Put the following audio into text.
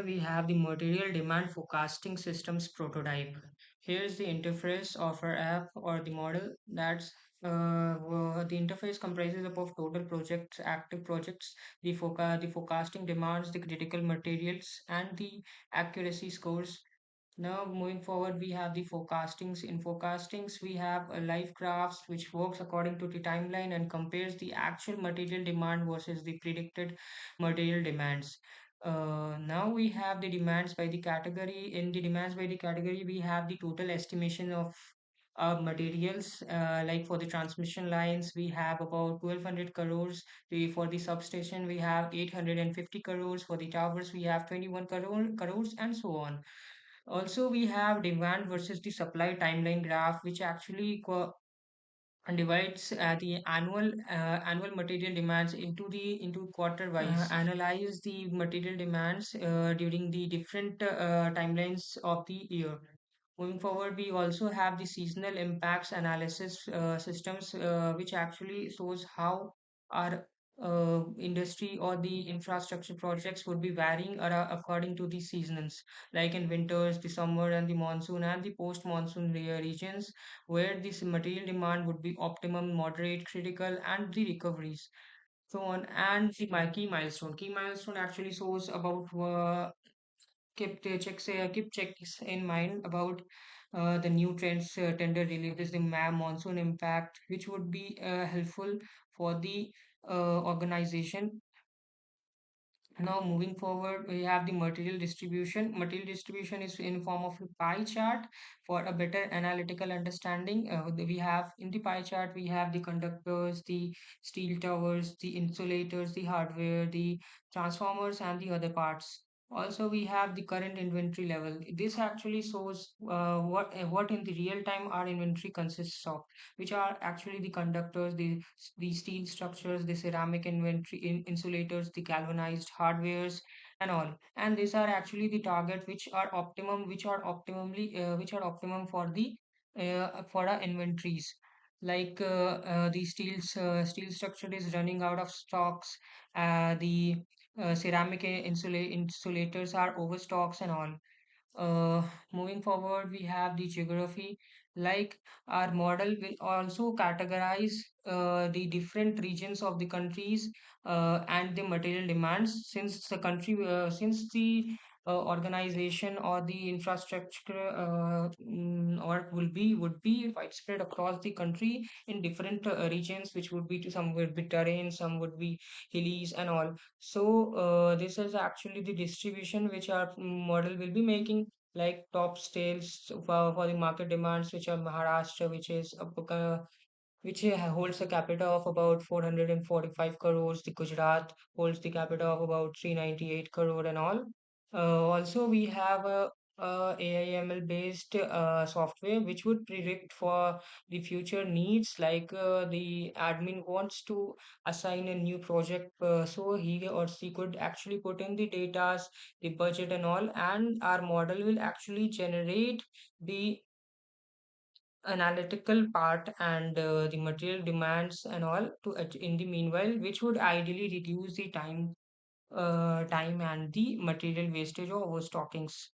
We have the material demand forecasting systems prototype. Here's the interface of our app or the model. The interface comprises of total projects, active projects, the forecasting demands, the critical materials, and the accuracy scores. Now, moving forward, we have the forecastings. In forecastings, we have a live graphs which works according to the timeline and compares the actual material demand versus the predicted material demands. Now we have the demands by the category. In the demands by the category, we have the total estimation of materials. Like for the transmission lines, we have about 1200 crores. For the substation, we have 850 crores. For the towers, we have 21 crores, and so on. Also, we have demand versus the supply timeline graph, which actually divides the annual material demands into quarter wise. Analyze the material demands during the different timelines of the year. Moving forward, we also have the seasonal impacts analysis systems, which actually shows how our industry or the infrastructure projects would be varying according to the seasons, like in winters, the summer, and the monsoon, and the post-monsoon regions, where this material demand would be optimum, moderate, critical, and the recoveries. So on, and the key milestone. Key milestone actually shows about keep checks in mind about the new trends tender releases the monsoon impact, which would be helpful for the organization. Now, moving forward, we have the material distribution. Material distribution is in form of a pie chart for a better analytical understanding. We have in the pie chart, we have the conductors, the steel towers, the insulators, the hardware, the transformers, and the other parts. Also, we have the current inventory level. This actually shows what in the real time our inventory consists of, which are actually the conductors, the steel structures, the ceramic inventory insulators, the galvanized hardwares, and all. And these are actually the target which are optimum for the for our inventories. Like the steel structure is running out of stocks. The ceramic insulators are overstocks and all. Moving forward, we have the geography. Like our model will also categorize the different regions of the countries and the material demands, since since the organization or the infrastructure or would be widespread across the country in different regions, which would be to some would be terrain, some would be hillies and all. So this is actually the distribution which our model will be making, like top sales for the market demands, which are Maharashtra, which holds a capita of about 445 crores. The Gujarat holds the capita of about 398 crore and all. Also, we have a AIML based software which would predict for the future needs. Like the admin wants to assign a new project, so he or she could actually put in the data, the budget, and all, and our model will actually generate the analytical part and the material demands and all in the meanwhile, which would ideally reduce the time and the material wastage or overstockings.